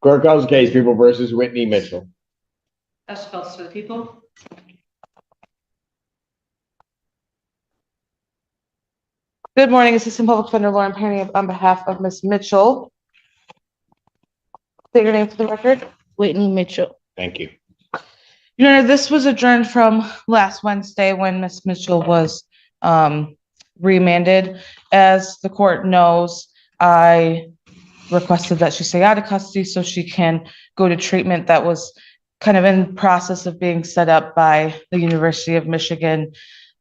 Court calls the case, People versus Whitney Mitchell. Esther Phelps for the people. Good morning, Assistant Public Defender Lauren Perry on behalf of Ms. Mitchell. State your name for the record. Whitney Mitchell. Thank you. Your Honor, this was adjourned from last Wednesday when Ms. Mitchell was remanded. As the court knows, I requested that she stay out of custody so she can go to treatment that was kind of in process of being set up by the University of Michigan.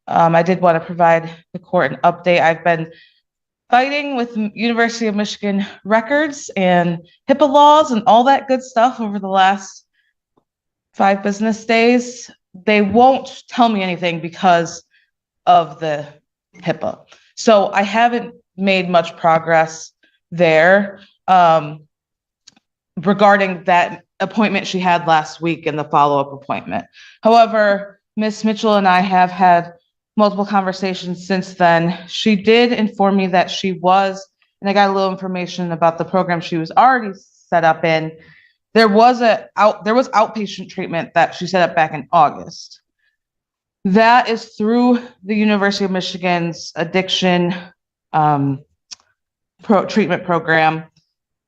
I did want to provide the court an update. I've been fighting with University of Michigan records and HIPAA laws and all that good stuff over the last 5 business days. They won't tell me anything because of the HIPAA. So I haven't made much progress there regarding that appointment she had last week and the follow-up appointment. However, Ms. Mitchell and I have had multiple conversations since then. She did inform me that she was, and I got a little information about the program she was already set up in. There was outpatient treatment that she set up back in August. That is through the University of Michigan's addiction treatment program.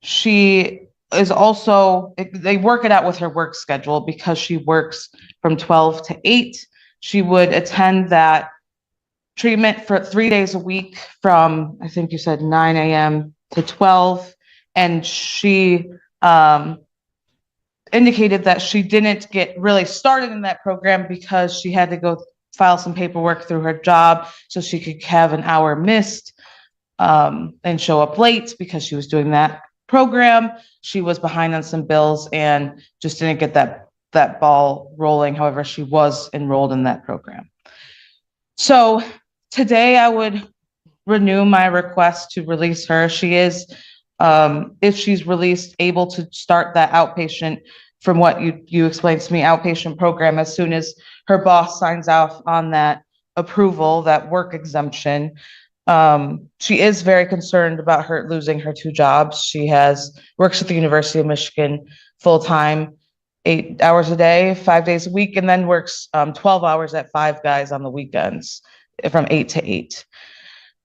She is also, they work it out with her work schedule because she works from 12 to 8. She would attend that treatment for 3 days a week from, I think you said 9 a.m. to 12. And she indicated that she didn't get really started in that program because she had to go file some paperwork through her job so she could have an hour missed and show up late because she was doing that program. She was behind on some bills and just didn't get that ball rolling. However, she was enrolled in that program. So today I would renew my request to release her. She is, if she's released, able to start that outpatient, from what you explained to me, outpatient program as soon as her boss signs off on that approval, that work exemption. She is very concerned about her losing her 2 jobs. She works at the University of Michigan full-time, 8 hours a day, 5 days a week, and then works 12 hours at Five Guys on the weekends from 8 to 8.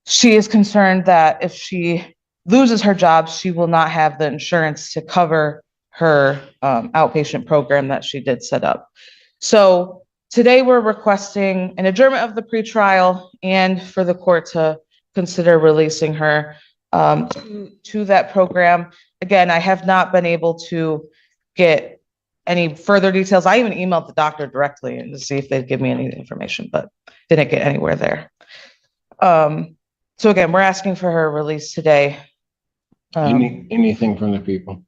She is concerned that if she loses her job, she will not have the insurance to cover her outpatient program that she did set up. So today we're requesting an adjournment of the pretrial and for the court to consider releasing her to that program. Again, I have not been able to get any further details. I even emailed the doctor directly and to see if they'd give me any information, but didn't get anywhere there. So again, we're asking for her release today. Anything from the people?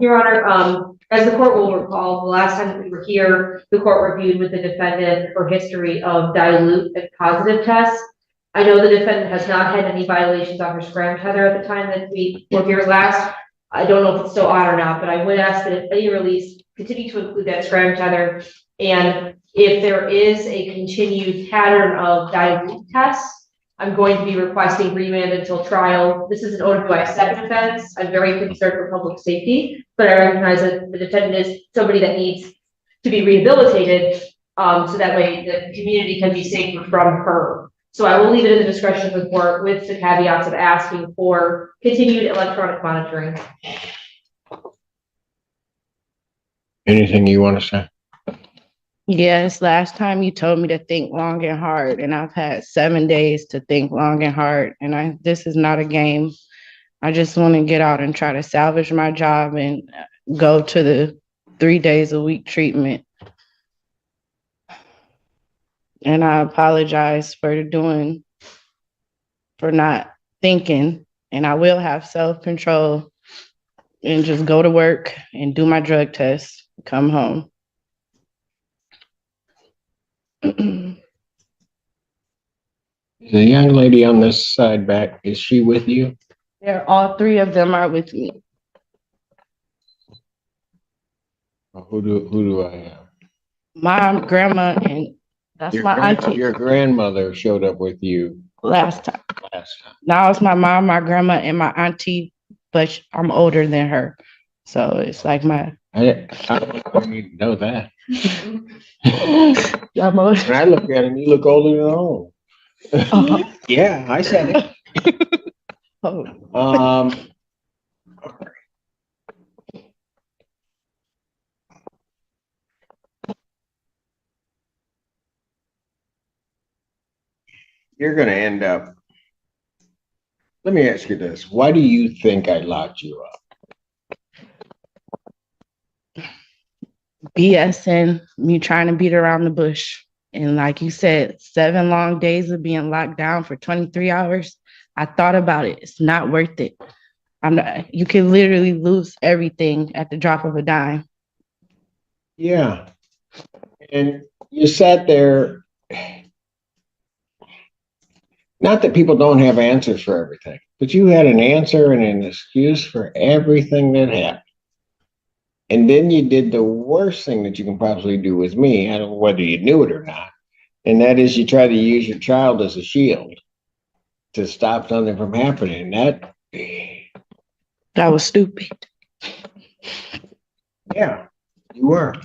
Your Honor, as the court will recall, the last time that we were here, the court reviewed with the defendant her history of dilute and positive tests. I know the defendant has not had any violations on her scram tether at the time that we were here last. I don't know if it's still on or not, but I would ask that if any release continue to include that scram tether. And if there is a continued pattern of dilute tests, I'm going to be requesting remand until trial. This is an OWI 7 offense. I'm very concerned for public safety, but I recognize that the defendant is somebody that needs to be rehabilitated, so that way the community can be safer from her. So I will leave it in the discretion of the court with the caveats of asking for continued electronic monitoring. Anything you want to say? Yes, last time you told me to think long and hard, and I've had 7 days to think long and hard, and this is not a game. I just want to get out and try to salvage my job and go to the 3 days a week treatment. And I apologize for not thinking, and I will have self-control and just go to work and do my drug test, come home. The young lady on this side back, is she with you? All 3 of them are with me. Who do I have? My grandma and that's my auntie. Your grandmother showed up with you last time. last time. Now it's my mom, my grandma, and my auntie but I'm older than her. So it's like I don't need to know that. I'm older. When I look at him, you look older than all. Yeah, I said it. Oh. You're gonna end up. Let me ask you this. Why do you think I locked you up? BSing, me trying to beat around the bush. And like you said, 7 long days of being locked down for 23 hours. I thought about it. It's not worth it. You can literally lose everything at the drop of a dime. Yeah. And you sat there. Not that people don't have answers for everything, but you had an answer and an excuse for everything that happened. And then you did the worst thing that you can possibly do with me. I don't know whether you knew it or not. And that is you try to use your child as a shield to stop something from happening. That was stupid. Yeah, you were.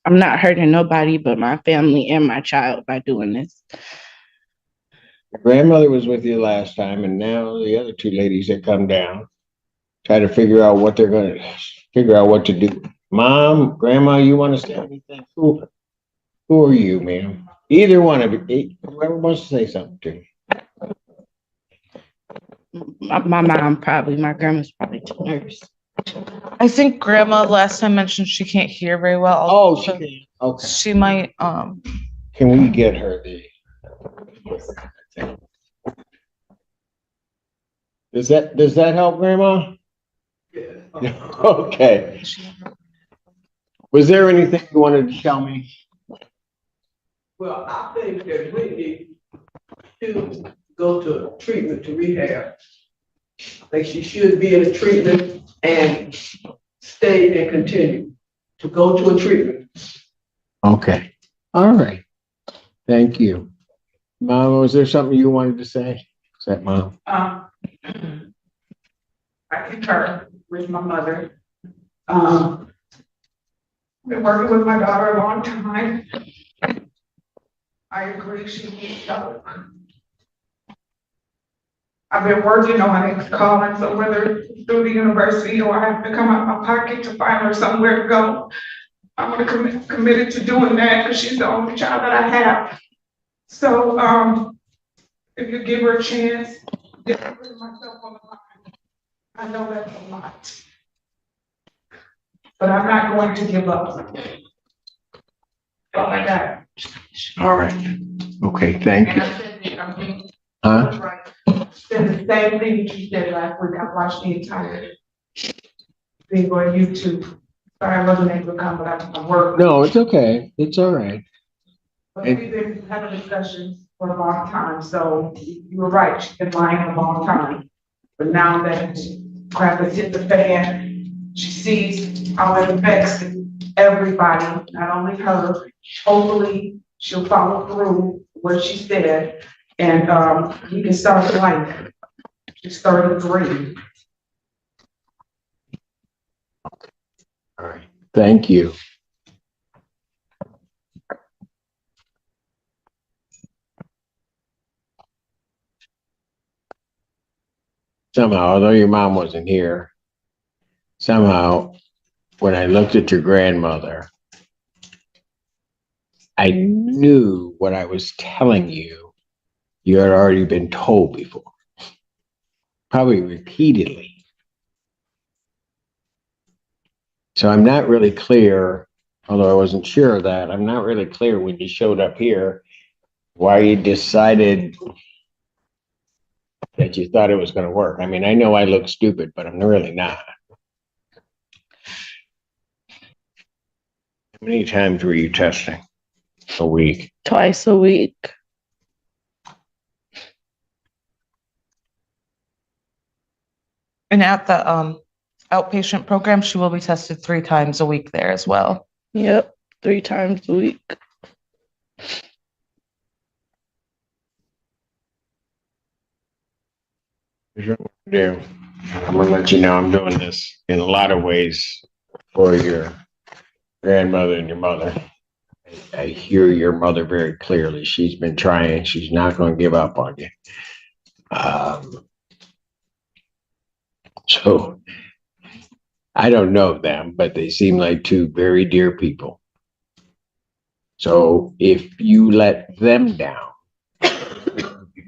I'm not hurting nobody but my family and my child by doing this. Your grandmother was with you last time, and now the other two ladies that come down try to figure out what they're going to figure out what to do. Mom, grandma, you want to say anything? Who are you, ma'am? Either one of you, whoever wants to say something to me. My mom probably, my grandma's probably too nervous. I think grandma last time mentioned she can't hear very well. Oh, So she can. Okay. she might, Can we get her the? Does that help, Grandma? Yeah. Okay. Was there anything you wanted to tell me? Well, I think that we need to go to treatment, to rehab. I think she should be in a treatment and stay and continue to go to a treatment. Okay. All right. Thank you. Mom, was there something you wanted to say? Is that Mom? I concur with my mother. Been working with my daughter a long time. I agree she needs help. I've been working on it, calling, so whether through the university or I have to come out of my pocket to find her somewhere to go. I'm gonna committed to doing that because she's the only child that I have. So if you give her a chance, just put myself on the line. I know that's a lot. But I'm not going to give up. All I got. All right. Okay, thank And you. I said that I'm being Huh? right. Said the same thing that you said last week. I watched the entire thing on YouTube. Sorry, I wasn't able to come, but I work. No, it's okay. It's all right. But we've been having discussions for a long time, so you were right. She's been lying a long time. But now that crap has hit the fan, she sees how it affects everybody, not only her. Hopefully, she'll follow through what she said, and we can start life. She started great. All right. Thank you. Somehow, although your mom wasn't here, somehow, when I looked at your grandmother, I knew what I was telling you, you had already been told before, probably repeatedly. So I'm not really clear, although I wasn't sure of that, I'm not really clear when you showed up here, why you decided that you thought it was going to work. I mean, I know I look stupid, but I'm really not. How many times were you testing a week? Twice a week. and at the, outpatient program, she will be tested 3 times a week there as well. Yep, 3 times a week. Is there do. I'm gonna let you know I'm doing this in a lot of ways for your grandmother and your mother. I hear your mother very clearly. She's been trying. She's not going to give up on you. So I don't know them, but they seem like two very dear people. So if you let them down,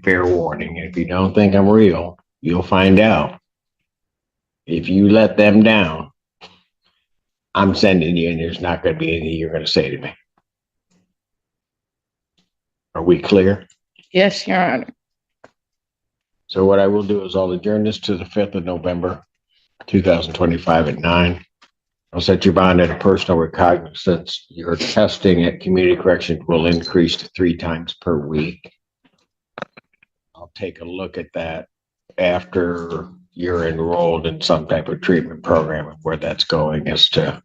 fair warning. If you don't think I'm real, you'll find out. If you let them down, I'm sending you, and there's not going to be anything you're going to say to me. Are we clear? Yes, Your Honor. So what I will do is I'll adjourn this to the 5th of November, 2025 at 9. I'll set your bond at a personal recognizance. Your testing at community corrections will increase to 3 times per week. I'll take a look at that after you're enrolled in some type of treatment program and where that's going as to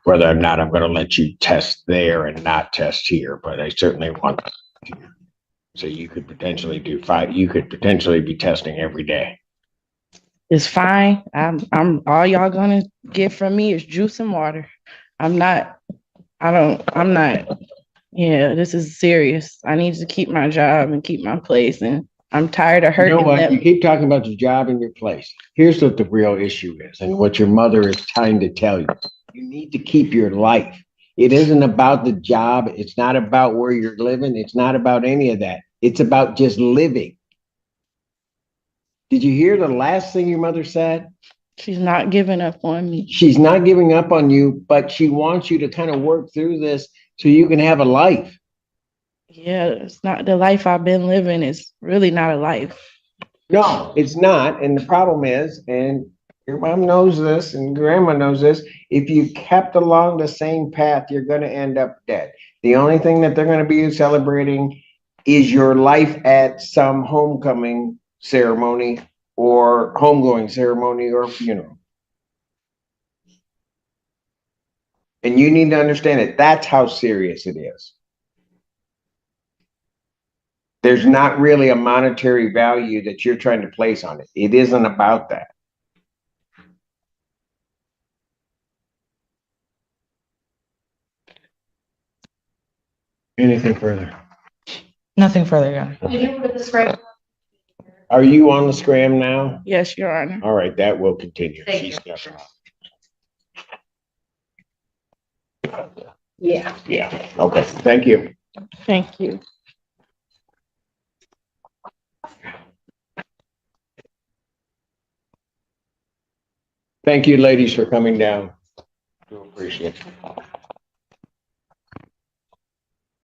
whether or not I'm going to let you test there and not test here, but I certainly want to. So you could potentially do 5, you could potentially be testing every day. It's fine. I'm all y'all gonna get from me is juice and water. I'm not, yeah, this is serious. I need to keep my job and keep my place, and I'm tired of You know hurting what? You them. keep talking about your job and your place. Here's what the real issue is, and what your mother is trying to tell you. You need to keep your life. It isn't about the job. It's not about where you're living. It's not about any of that. It's about just living. Did you hear the last thing your mother said? She's not giving up on me. She's not giving up on you, but she wants you to kind of work through this so you can have a life. Yeah, it's not the life I've been living. It's really not a life. No, it's not. And the problem is, and your mom knows this and grandma knows this, if you kept along the same path, you're going to end up dead. The only thing that they're going to be celebrating is your life at some homecoming ceremony or homegoing ceremony or funeral. And you need to understand it. That's how serious it is. There's not really a monetary value that you're trying to place on it. It isn't about that. Anything further? Nothing further, Your Honor. Did you put the scram? Are you on the scram now? Yes, Your Honor. All right, that will continue. Thank you. Yeah. Yeah. Okay. Thank you. Thank you. Thank you, ladies, for coming down. Do appreciate it.